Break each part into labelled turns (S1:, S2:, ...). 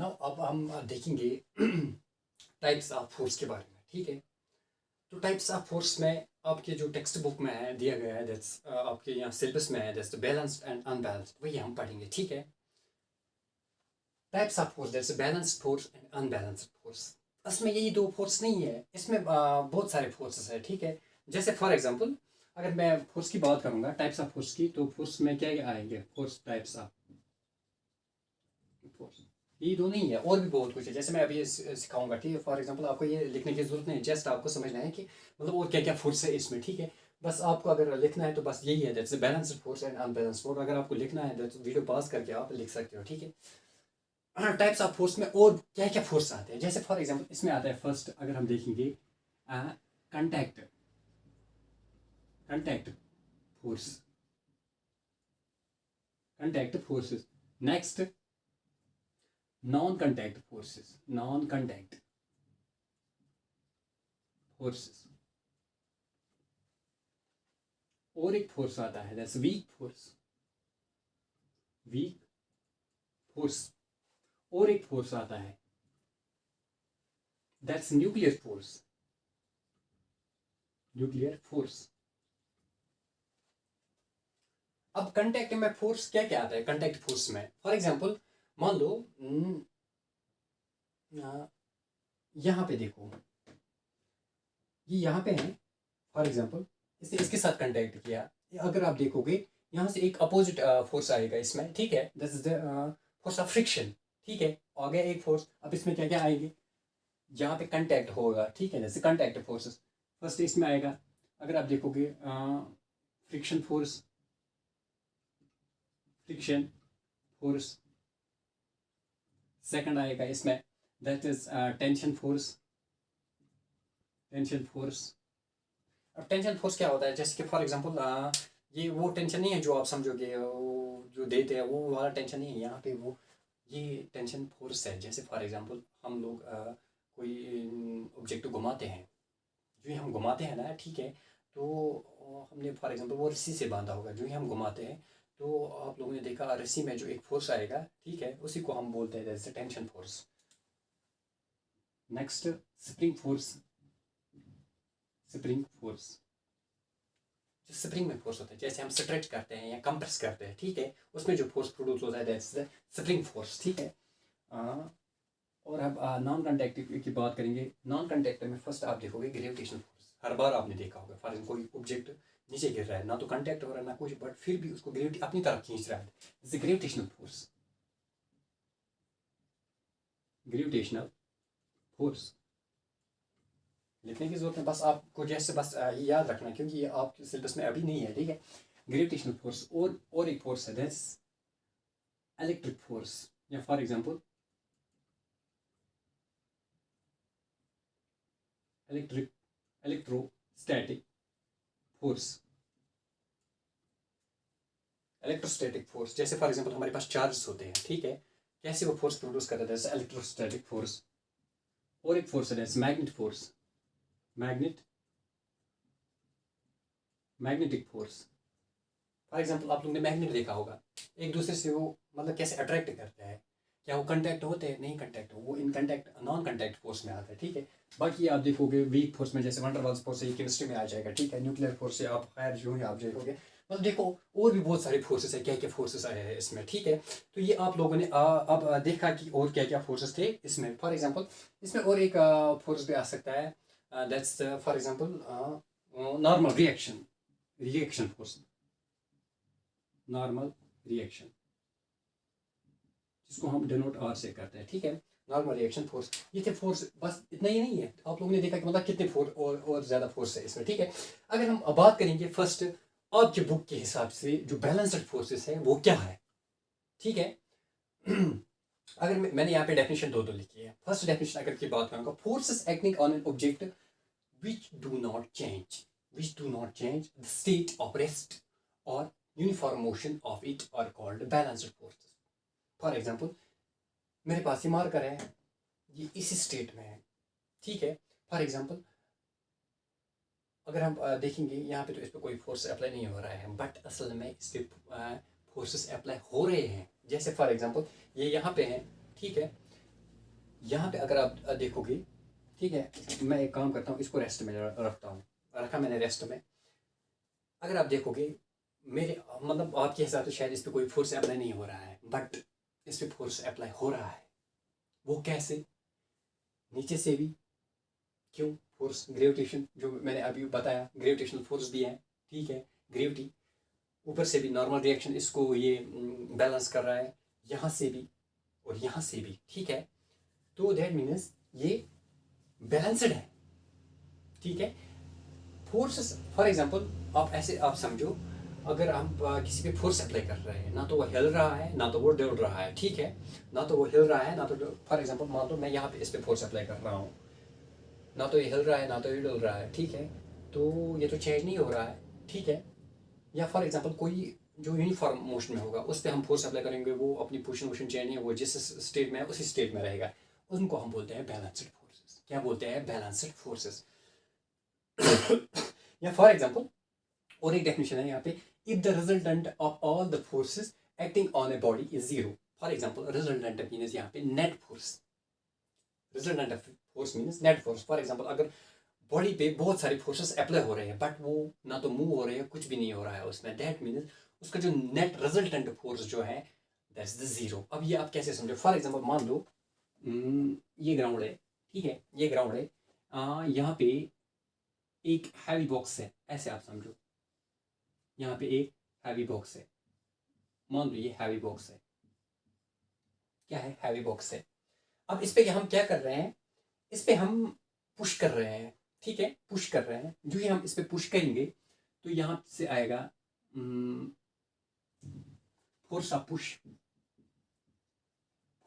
S1: Now अब हम देखेंगे टाइप्स ऑफ फोर्स के बारे में, ठीक है। तो टाइप्स ऑफ फोर्स में आपके जो टेक्स्ट बुक में है दिया गया है, दैट्स आपके यहाँ सिलेबस में है, दैट्स बैलेंस्ड एंड अनबैलेंस्ड, वही हम पढ़ेंगे, ठीक है। Types of force, that's balanced force and unbalanced force. इसमें यही दो फोर्स नहीं है, इसमें बहुत सारे फोर्सेस है, ठीक है। जैसे फॉर एग्जांपल अगर मैं फोर्स की बात करूंगा, टाइप्स ऑफ फोर्स की, तो फोर्स में क्या क्या आएंगे, फोर्स टाइप्स ऑफ फोर्स, ये दो नहीं है, और भी बहुत कुछ है, जैसे मैं अभी ये सिखाऊंगा, ठीक है। फॉर एग्जांपल आपको ये लिखने की जरूरत नहीं है, जस्ट आपको समझना है कि मतलब और क्या क्या फोर्स है इसमें, ठीक है। बस आपको अगर लिखना है तो बस यही है, that's balanced force and unbalanced force. अगर आपको लिखना है तो वीडियो पॉज करके आप लिख सकते हो, ठीक है। टाइप्स ऑफ फोर्स में और क्या क्या फोर्स आते हैं, जैसे फॉर एग्जांपल इसमें आता है फर्स्ट, अगर हम देखेंगे contact contact force, contact forces. Next non contact forces, non contact forces. और एक फोर्स आता है, that's weak force, weak force. और एक फोर्स आता है, that's nuclear force, nuclear force. अब कंटैक्ट में फोर्स क्या क्या आता है, कंटैक्ट फोर्स में फॉर एग्जांपल मान लो यहाँ पे देखो, ये यहाँ पे है, फॉर एग्जांपल इसने इसके साथ कंटैक्ट किया, अगर आप देखोगे यहाँ से एक अपोजिट फोर्स आएगा इसमें, ठीक है, this is the force of friction, ठीक है। आ गया एक फोर्स, अब इसमें क्या क्या आएंगे, यहाँ पे कंटैक्ट होगा, ठीक है, जैसे कंटैक्ट फोर्सेस। फर्स्ट इसमें आएगा, अगर आप देखोगे friction force, friction force. Second आएगा इसमें, that is tension force, tension force. अब टेंशन फोर्स क्या होता है, जैसे कि फॉर एग्जांपल ये वो टेंशन नहीं है जो आप समझोगे, वो जो देते हैं वो वाला टेंशन नहीं है, यहाँ पे वो ये टेंशन फोर्स है। जैसे फॉर एग्जांपल हम लोग कोई ऑब्जेक्ट घुमाते हैं, जो ही हम घुमाते हैं ना, ठीक है, तो हमने फॉर एग्जांपल वो रस्सी से बांधा होगा, जो ही हम घुमाते हैं तो आप लोगों ने देखा रस्सी में जो एक फोर्स आएगा, ठीक है, उसी को हम बोलते हैं जैसे tension force. Next spring force, spring force. जो स्प्रिंग में फोर्स होता है, जैसे हम स्ट्रेच करते हैं या कंप्रेस करते हैं, ठीक है, उसमें जो फोर्स प्रोड्यूस होता है दैट्स द स्प्रिंग फोर्स, ठीक है। और अब नॉन कंटैक्टिव की बात करेंगे। नॉन कंटैक्टिव में फर्स्ट आप देखोगे ग्रेविटेशनल फोर्स, हर बार आपने देखा होगा, फॉर एग्जाम्पल कोई ऑब्जेक्ट नीचे गिर रहा है, ना तो कंटैक्ट हो रहा है ना कुछ, बट फिर भी उसको ग्रेविटी अपनी तरफ खींच रहा है, ग्रेविटेशनल फोर्स, ग्रेविटेशनल फोर्स। लिखने की जरूरत है, बस आपको जैसे बस ये याद रखना, क्योंकि ये आपके सिलेबस में अभी नहीं है, ठीक है। Gravitational force. और एक फोर्स है दैट्स इलेक्ट्रिक फोर्स, या for example electrostatic force, electrostatic force. जैसे फॉर एग्जांपल हमारे पास चार्ज होते हैं, ठीक है, कैसे वो फोर्स प्रोड्यूस करते हैं, जैसे इलेक्ट्रोस्टैटिक फोर्स। और एक फोर्स है that's magnet force, magnetic force. For example आप लोगों ने मैग्नेट देखा होगा, एक दूसरे से वो मतलब कैसे अट्रैक्ट करते हैं, क्या वो कंटैक्ट होते हैं, नहीं कंटैक्ट, वो इन कंटैक्ट नॉन कंटैक्ट फोर्स में आता है, ठीक है। बाकी आप देखोगे वीक फोर्स में, जैसे वंडरवाल्स फोर्स है, ये केमिस्ट्री में आ जाएगा, ठीक है। न्यूक्लियर फोर्स से आप खैर जो है आप देखोगे, मतलब देखो और भी बहुत सारे फोर्सेस है, क्या क्या फोर्सेस आए हैं इसमें, ठीक है। तो ये आप लोगों ने अब देखा कि और क्या क्या फोर्सेस थे इसमें। फॉर एग्जाम्पल इसमें और एक फोर्स भी आ सकता है, that's for example normal reaction force, normal reaction, जिसको हम डिनोट आर से करते हैं, ठीक है। नॉर्मल रिएक्शन फोर्स, ये थे फोर्स, बस इतना ही नहीं है, आप लोगों ने देखा कि मतलब कितने फोर्स और ज़्यादा फोर्स है इसमें, ठीक है। अगर हम बात करेंगे फर्स्ट आपके बुक के हिसाब से जो बैलेंस्ड फोर्सेस है वो क्या है, ठीक है। अगर मैंने यहाँ पे डेफिनेशन दो लिखी है। फर्स्ट डेफिनेशन अगर की बात करूँगा, forces acting on an object which do not change, the state of rest or uniform motion of it are called balanced forces. For example मेरे पास ये मार्कर है, ये इस स्टेट में है, ठीक है। फॉर एग्जाम्पल अगर हम देखेंगे यहाँ पे, तो इस पर कोई फोर्स अप्लाई नहीं हो रहा है, बट असल में इस पर फोर्सेस अप्लाई हो रहे हैं। जैसे फॉर एग्जाम्पल ये यहाँ पे हैं, ठीक है, यहाँ पे अगर आप देखोगे, ठीक है, मैं एक काम करता हूँ, इसको रेस्ट में रखता हूँ, रखा मैंने रेस्ट में। अगर आप देखोगे मेरे मतलब आपके हिसाब से शायद इस पर कोई फोर्स अप्लाई नहीं हो रहा है, बट इस पर फोर्स अप्लाई हो रहा है। वो कैसे? नीचे से भी। क्यों? फोर्स ग्रेविटेशन जो मैंने अभी बताया, ग्रेविटेशनल फोर्स भी है, ठीक है, ग्रेविटी। ऊपर से भी नॉर्मल रिएक्शन इसको ये बैलेंस कर रहा है, यहाँ से भी और यहाँ से भी, ठीक है। तो दैट मीन्स ये बैलेंस्ड है, ठीक है। फोर्स फॉर एग्जांपल आप ऐसे आप समझो, अगर हम किसी पे फोर्स अप्लाई कर रहे हैं, ना तो वो हिल रहा है ना तो वो डल रहा है, ठीक है, ना तो वो हिल रहा है ना तो फॉर एग्जांपल मान लो मैं यहाँ पे इस पे फोर्स अप्लाई कर रहा हूँ, ना तो ये हिल रहा है ना तो ये डल रहा है, ठीक है, तो ये तो चेंज नहीं हो रहा है, ठीक है। या फॉर एग्जांपल कोई जो यूनिफॉर्म मोशन में होगा उस पर हम फोर्स अप्लाई करेंगे, वो अपनी पोजिशन वोशन चेंज नहीं, वो जिस स्टेट में है उसी स्टेट में रहेगा, उनको हम बोलते हैं बैलेंस्ड फोर्सेस। क्या बोलते हैं? Balanced forces. या फॉर एग्जांपल और एक डेफिनेशन है यहाँ पे, if the resultant of all the forces acting on a body is zero. For example resultant means यहाँ पे net force, resultant of force means net force. For example अगर body पे बहुत सारी फोर्सेस अप्लाई हो रहे हैं बट वो ना तो मूव हो रहे हैं, कुछ भी नहीं हो रहा है उसमें, दैट मीन्स उसका जो नेट रिजल्टेंट फोर्स जो है दैट्स द जीरो। अब ये आप कैसे समझो? फॉर एग्जांपल मान लो ये ग्राउंड है, ठीक है, ये ग्राउंड है, यहाँ पे एक हैवी बॉक्स है, ऐसे आप समझो, यहाँ पे एक हैवी बॉक्स है, मान लो ये हैवी बॉक्स है, क्या है? हैवी बॉक्स है। अब इस पे हम क्या कर रहे हैं? इस पे हम पुश कर रहे हैं, ठीक है, पुश कर रहे हैं। जो ही हम इस पे पुश करेंगे तो यहाँ से आएगा force of push,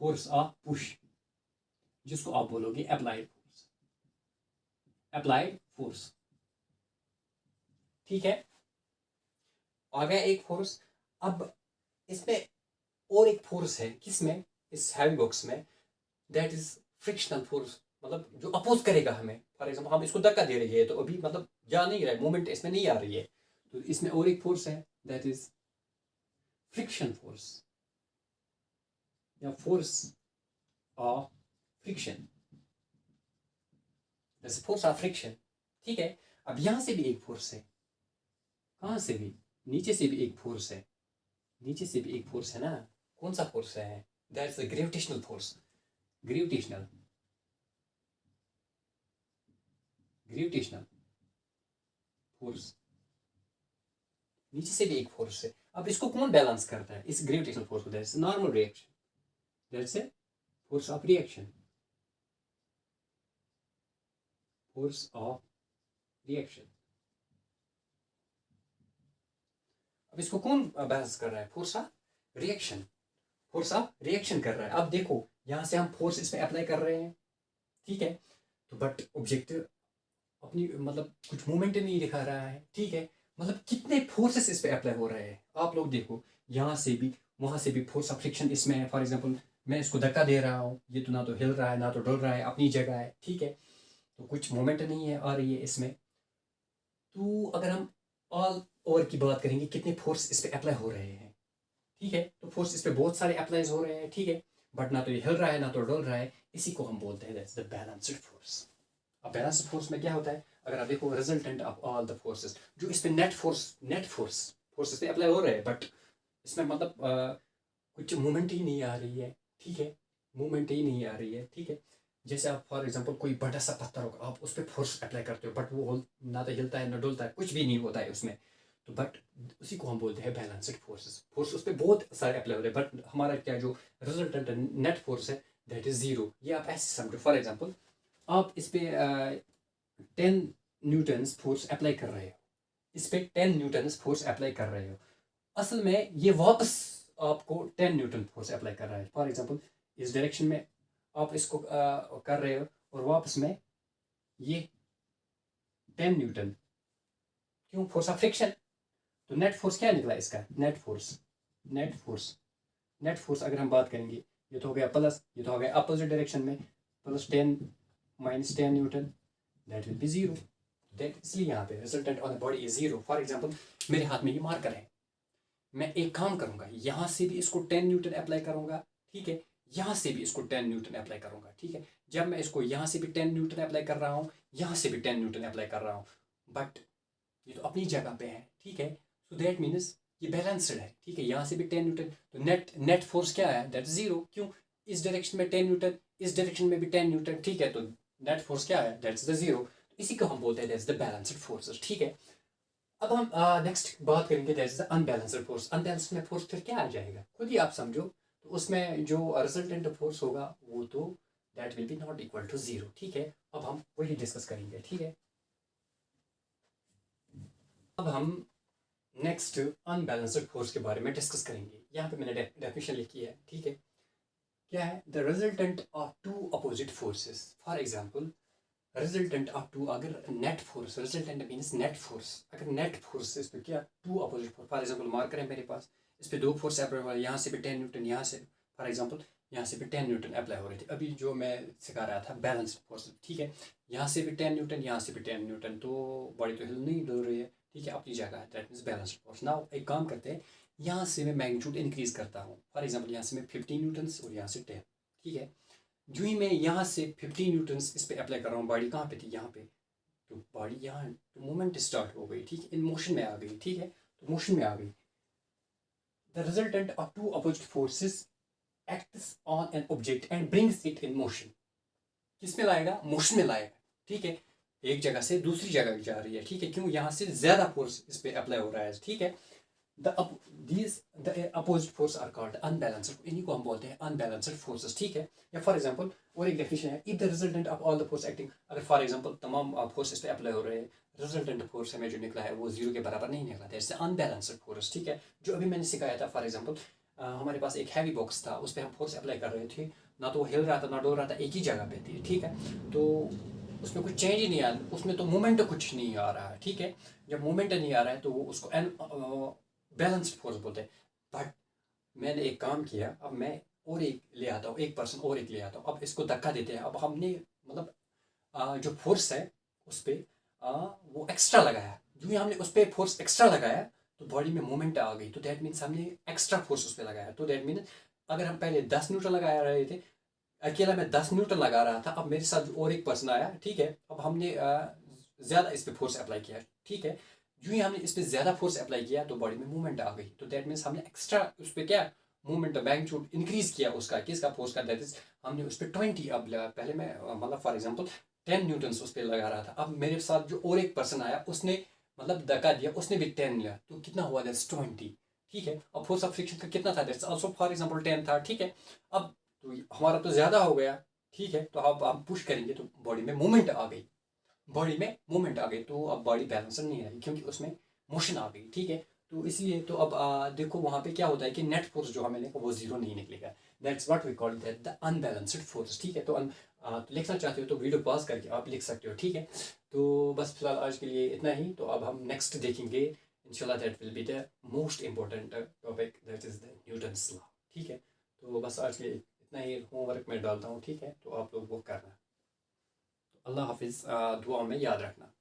S1: force of push, जिसको आप बोलोगे अप्लाइड फोर्स, अप्लाइड फोर्स, ठीक है। आ गया एक फोर्स। अब इसमें और एक फोर्स है, किसमें? इस हैवी बॉक्स में, दैट इज फ्रिक्शनल फोर्स, मतलब जो अपोज करेगा हमें। फॉर एग्जांपल हम इसको धक्का दे रही है तो अभी मतलब जा नहीं रहा है, मूवमेंट इसमें नहीं आ रही है, तो इसमें और एक फोर्स है, दैट इज फ्रिक्शन फोर्स या फोर्स ऑफ फ्रिक्शन, जैसे फोर्स ऑफ फ्रिक्शन, ठीक है। अब यहां से भी एक फोर्स है, कहां से भी? नीचे से भी एक फोर्स है, नीचे से भी एक फोर्स है ना। कौन सा फोर्स है? That's the gravitational force, gravitational, gravitational force, नीचे से भी एक फोर्स है। अब इसको कौन बैलेंस करता है? इस ग्रेविटेशनल फोर्स को, that's normal reaction, that's a force of reaction, force of reaction. अब इसको कौन बैलेंस कर रहा है? Force of reaction, force of reaction कर रहा है। अब देखो यहां से हम फोर्स इसमें अप्लाई कर रहे हैं, ठीक है, तो बट ऑब्जेक्ट अपनी मतलब कुछ मूवमेंट नहीं दिखा रहा है, ठीक है। मतलब कितने फोर्सेस इस पे अप्लाई हो रहे हैं आप लोग देखो, यहाँ से भी वहां से भी फोर्स ऑफ फ्रिक्शन इसमें है। फॉर एग्जांपल मैं इसको धक्का दे रहा हूँ, ये तो ना तो हिल रहा है ना तो डल रहा है, अपनी जगह है, ठीक है, तो कुछ मोमेंट नहीं है आ रही है इसमें। तो अगर हम ऑल ओवर की बात करेंगे, कितने फोर्स इस पे अप्लाई हो रहे हैं, ठीक है, तो फोर्स इस पे बहुत सारे अप्लाईज हो रहे हैं, ठीक है, बट ना तो ये हिल रहा है ना तो डल रहा है, इसी को हम बोलते हैं दैट्स द बैलेंस्ड फोर्स। अब बैलेंस्ड फोर्स में क्या होता है? अगर आप देखो resultant of all the forces, जो इस पे नेट फोर्स, नेट फोर्स इस पे अप्लाई हो रहे हैं, बट इसमें मतलब कुछ मूवमेंट ही नहीं आ रही है, ठीक है, मूवमेंट ही नहीं आ रही है, ठीक है। जैसे आप फॉर एग्जांपल कोई बड़ा सा पत्थर होगा, आप उस पर फोर्स अप्लाई करते हो बट वो ना तो हिलता है ना डुलता है, कुछ भी नहीं होता है उसमें, तो बट उसी को हम बोलते हैं बैलेंस्ड फोर्सेस। फोर्स उस पर बहुत सारे अप्लाई हो रहे हैं बट हमारा क्या जो रिजल्टेंट नेट फोर्स है दैट इज जीरो। ये आप ऐसे समझो, फॉर एग्जाम्पल आप इस पे 10 न्यूटन्स फोर्स अप्लाई कर रहे हो, इस पे 10 न्यूटन्स फोर्स अप्लाई कर रहे हो, असल में ये वापस आपको 10 न्यूटन फोर्स अप्लाई कर रहा है। फॉर एग्जांपल इस डायरेक्शन में आप इसको कर रहे हो और वापस में ये 10 न्यूटन, क्यों? Force of friction. तो नेट फोर्स क्या निकला इसका? Net force, net force, net force अगर हम बात करेंगे, ये तो हो गया प्लस, ये तो हो गया अपोजिट डायरेक्शन में, +10 -10 Newton, that will B zero. That इसलिए यहाँ पे resultant on the body is zero. For example मेरे हाथ में ये मार्कर है, मैं एक काम करूंगा, यहाँ से भी इसको 10 न्यूटन अप्लाई करूंगा, ठीक है, यहाँ से भी इसको 10 न्यूटन अप्लाई करूँगा, ठीक है। जब मैं इसको यहाँ से भी 10 न्यूटन अप्लाई कर रहा हूँ, यहाँ से भी 10 न्यूटन अप्लाई कर रहा हूँ, बट ये तो अपनी जगह पे है, ठीक है। सो दैट मीन्स ये बैलेंस्ड है, ठीक है। यहाँ से भी 10 न्यूटन, तो नेट फोर्स क्या है, दैट इज 0। क्यों, इस डायरेक्शन में 10 न्यूटन, इस डायरेक्शन में भी 10 न्यूटन, ठीक है। तो नेट फोर्स क्या है, दैट्स द 0। इसी को हम बोलते हैं दैट्स द बैलेंस्ड फोर्सेस, ठीक है। अब हम नेक्स्ट बात करेंगे that's the unbalanced force. Unbalanced में फोर्स फिर क्या आ जाएगा, खुद ही आप समझो। तो उसमें जो रिजल्टेंट फोर्स होगा वो तो that will be not equal to 0, ठीक है। अब हम वही डिस्कस करेंगे, ठीक है। अब हम नेक्स्ट अनबैलेंस्ड फोर्स के बारे में डिस्कस करेंगे। यहाँ पे मैंने डेफिनेशन लिखी है, ठीक है। क्या है, the resultant of two opposite forces. For example resultant of two, अगर net force, resultant means net force, अगर नेट फोर्स इस पे क्या two opposite force, for example marker है मेरे पास, इस पे दो फोर्स अप्लाई हो रहा है, यहाँ से भी 10 न्यूटन, यहाँ से फॉर एग्जांपल यहाँ से भी 10 न्यूटन अप्लाई हो रही थी। अभी जो मैं सिखा रहा था बैलेंस फोर्स, ठीक है। यहाँ से भी 10 न्यूटन, यहाँ से भी 10 न्यूटन, तो बॉडी तो हिल नहीं डुल रही है, ठीक है, अपनी जगह है, that means balanced force. Now एक काम करते हैं, यहाँ से मैं मैग्नीट्यूड इंक्रीज करता हूँ। फॉर एग्जांपल यहाँ से मैं 15 न्यूटन्स और यहाँ से 10, ठीक है। जो ही मैं यहाँ से 15 न्यूटन्स इस पे अप्लाई कर रहा हूँ, बॉडी कहाँ पे थी, यहाँ पे, तो बॉडी यहाँ तो मूवमेंट स्टार्ट हो गई, ठीक है, इन मोशन में आ गई, ठीक है, तो मोशन में आ गई। The resultant of two opposite forces acts on an object and brings it in motion. किस में लाएगा, मोशन में लाएगा, ठीक है। एक जगह से दूसरी जगह जा रही है, ठीक है। क्यों, यहाँ से ज्यादा फोर्स इस पे अप्लाई हो रहा है, ठीक है। the opposite force are called unbalanced, इन्हीं को हम बोलते हैं unbalanced forces, ठीक है। या फॉर एग्जांपल और एक डेफिनेशन है, if the resultant of all the force acting, अगर फॉर एग्जांपल तमाम फोर्स इस पे अप्लाई हो रहे हैं, रिजल्टेंट फोर्स हमें जो निकला है वो 0 के बराबर नहीं निकला, दैट्स अनबैलेंस्ड फोर्स, ठीक है। जो अभी मैंने सिखाया था, फॉर एग्जांपल हमारे पास एक हैवी बॉक्स था, उस पर हम फोर्स अप्लाई कर रहे थे, ना तो वो हिल रहा था ना डोल रहा था, एक ही जगह पे थी, ठीक है। तो उसमें कुछ चेंज ही नहीं आया, उसमें तो मूवमेंट कुछ नहीं आ रहा है, ठीक है। जब मूवमेंट नहीं आ रहा है तो वो उसको बैलेंस्ड फोर्स बोलते हैं। बट मैंने एक काम किया, अब मैं और एक ले आता हूँ, एक पर्सन और एक ले आता हूँ, अब इसको धक्का देते हैं। अब हमने मतलब जो फोर्स है उस पर वो एक्स्ट्रा लगाया, जो ही हमने उस पर फोर्स एक्स्ट्रा लगाया तो बॉडी में मूवमेंट आ गई, तो दैट मीन्स हमने एक्स्ट्रा फोर्स उस पर लगाया। तो दैट मीन्स अगर हम पहले 10 न्यूटन लगा रहे थे, अकेला मैं 10 न्यूटन लगा रहा था, अब मेरे साथ और एक पर्सन आया, ठीक है। अब हमने ज़्यादा इस पर फोर्स अप्लाई किया, ठीक है। जो ही हमने इस पर ज़्यादा फोर्स अप्लाई किया तो बॉडी में मूवमेंट आ गई, तो दैट मीन्स हमने एक्स्ट्रा उस पर क्या मूवमेंट मैग्नीट्यूड इंक्रीज किया उसका, किसका, फोर्स का, दैट इज हमने उस पर 20 अब लगा। पहले मैं मतलब फॉर एग्जांपल 10 न्यूटन उस पर लगा रहा था, अब मेरे साथ जो और एक पर्सन आया उसने मतलब धक्का दिया, उसने भी 10 लिया, तो कितना हुआ, दैट्स 20, ठीक है। अब फोर्स ऑफ फ्रिक्शन का कितना था, दैट्स आल्सो फॉर एग्जांपल 10 था, ठीक है। अब तो हमारा तो ज़्यादा हो गया, ठीक है। तो अब हम पुश करेंगे तो बॉडी में मूवमेंट आ गई, बॉडी में मूवमेंट आ गई, तो अब बॉडी बैलेंस नहीं रही क्योंकि उसमें मोशन आ गई, ठीक है। तो इसलिए तो अब देखो वहाँ पे क्या होता है कि नेट फोर्स जो हमें निकला वो 0 नहीं निकलेगा, that's what we call that the unbalanced force, ठीक है। तो लिखना चाहते हो तो वीडियो पॉज करके आप लिख सकते हो, ठीक है। तो बस फिलहाल आज के लिए इतना ही, तो अब हम नेक्स्ट देखेंगे इंशाल्लाह, that will be the most important topic, that is the Newton's law, ठीक है। तो बस आज के लिए इतना ही, होमवर्क में डालता हूँ, ठीक है, तो आप लोग वो करना। अल्लाह हाफिज़, दुआ में याद रखना।